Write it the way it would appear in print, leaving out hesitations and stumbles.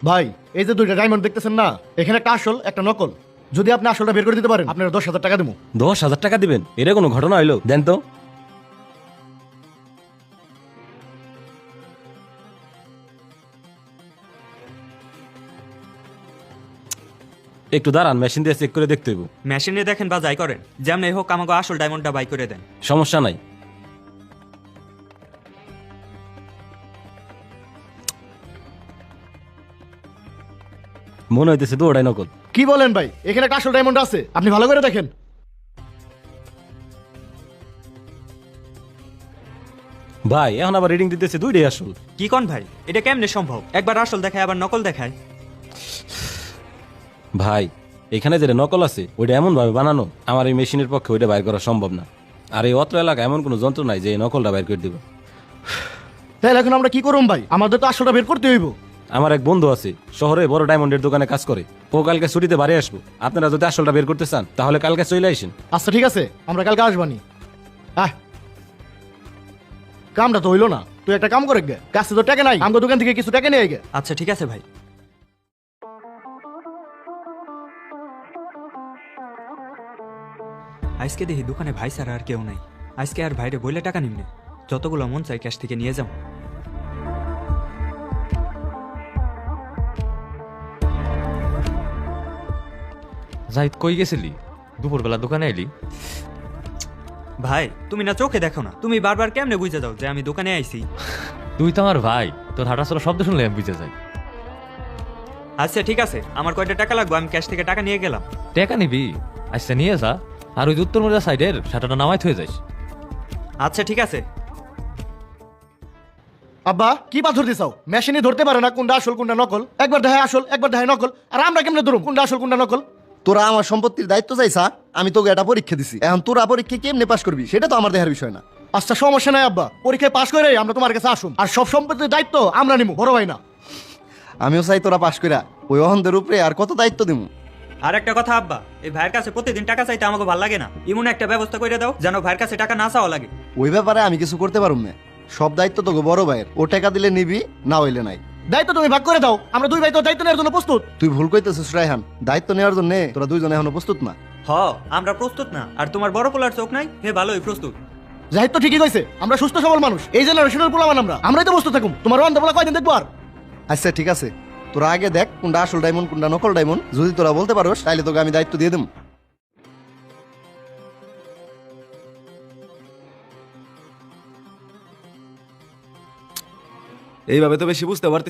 ভাই এই যে দুইটা ডায়মন্ড দেখতেছেন না, এখানে একটা আসল একটা নকল। যদি আপনি আসলটা বের করে দিতে পারেন আপনার 10,000 টাকা দেবো। 10,000 টাকা দিবেন? এটা কোনো ঘটনা হইলো? দেন তো। একটু দাঁড়ান, মেশিন দিয়ে চেক করে দেখতে হইব। মেশিনে দেখেন বা যাই করেন, যেমন হোক আমাকে আসল ডায়মন্ডটা বাই করে দেন। সমস্যা নাই। মনে হইতেছে তো ওটাই নকল। কি বলেন ভাই, এখানে একটা আসল ডায়মন্ড আছে, আপনি ভালো করে দেখেন। ভাই এখন আবার রিডিং দিতেছে দুইটাই আসল। কি কোন ভাই, এটা কেমনে সম্ভব? একবার আসল দেখায় আবার নকল দেখায়। ভাই এখানে যেটা নকল আছে ওইটা এমন ভাবে বানানো, আমার এই মেশিনের পক্ষে ওইটা বাইর করা সম্ভব না। আর এই অত্র এলাকা এমন কোনো যন্ত্র নাই যে এই নকলটা বাইর করে দিব। তাহলে এখন আমরা কি করুম ভাই? আমাদের তো আসলটা বের করতে হইব। আমার এক বন্ধু আছে শহরে বড় ডায়মন্ডের দোকানে কাজ করে, ও কালকে ছুটিতে বাড়ি আসবো। আপনারা যদি আসলটা বের করতে চান তাহলে কালকে চলে আসেন। আচ্ছা ঠিক আছে, আমরা কালকে আসবানি। কামটা তো হইলো না, তুই একটা কাম করে গে, কাছে তো টাকা নাই, আমার দোকান থেকে কিছু টাকা নিয়ে গে। আচ্ছা ঠিক আছে ভাই। আজকে দেখি দোকানে ভাই ছাড়া আর কেউ নাই। আজকে আর ভাইরে বইলে টাকা নিমনে, যতগুলো মন চাই ক্যাশ থেকে নিয়ে যাও। জাহিদ কই গেছিলি? দুপুরবেলা দোকানে এলি? ভাই তুমি না চোখে দেখো না, তুমি বারবার কেমনে বুঝে যাও যে আমি দোকানে আইছি? তুই তো আমার ভাই, তোর হাঁটা চলা শব্দ শুনলে আমি বুঝে যাই। আচ্ছা ঠিক আছে, আমার কয়টা টাকা লাগবে, আমি ক্যাশ থেকে টাকা নিয়ে গেলাম। টাকা নিবি? আচ্ছা নিয়ে যা, আর ওই উত্তর মরিয়া সাইডের শাটাটা নামাই থয়ে যাইস। আচ্ছা ঠিক আছে। আব্বা কি পাথর দিছাও? মেশিনে ধরতে পারে না কোনটা আসল কোনটা নকল। একবার দেখায় আসল একবার দেখায় নকল, আর আমরা কেমনে ধরুম কোনটা আসল কোনটা নকল? তোরা আমার সম্পত্তির দায়িত্ব চাইছা, আমি তোকে এটা পরীক্ষা দিছি। এখন তোরা পরীক্ষা কেমনে পাস করবি সেটা তো আমার দেখার বিষয় না। আচ্ছা সমস্যা নাই আব্বা, পরীক্ষায় পাশ করে আমরা তোমার কাছে আসুম, আর সব সম্পত্তির দায়িত্ব আমরা নিব, বড় ভাই না। আমিও চাই তোরা পাস কইরা ওই অহন্দের উপরে আর কত দায়িত্ব দিব। আর একটা কথা আব্বা, এই ভাইয়ের কাছে প্রতিদিন টাকা চাইতে আমাকে ভালো লাগে না। এমন একটা ব্যবস্থা করে দাও যেন ভাইয়ের কাছে টাকা না চাওয়া লাগে। ওই ব্যাপারে আমি কিছু করতে পারুম না, সব দায়িত্ব তোকে বড় ভাইয়ের। ও টাকা দিলে নিবি, না হইলে নাই। দায়িত্ব তুমি ভাগ করে দাও, আমরা দুই ভাই তো দায়িত্ব নেওয়ার জন্য প্রস্তুত। তুই ভুল কইতেছিস রায়হান, দায়িত্ব নেওয়ার জন্য তোরা দুইজন এখনো প্রস্তুত না। হ, আমরা প্রস্তুত না, আর তোমার বড় পোলার চোখ নাই, হে ভালোই প্রস্তুত। জাহিদ তো ঠিকই কইছে, আমরা সুস্থ সবল মানুষ, এই জেনারেশনের পোলামান আমরাই তো প্রস্তুত থাকুম। তোমার অন্ধ পোলা কয়দিন দেখবো আর? আচ্ছা ঠিক আছে, তোরা আগে দেখ কোনটা আসল ডায়মন্ড কোনটা নকল ডায়মন্ড। যদি তোরা বলতে পারোস তাহলে তোকে আমি দায়িত্ব দিয়ে দেব। এইভাবে তো বেশি বুঝতে পারতে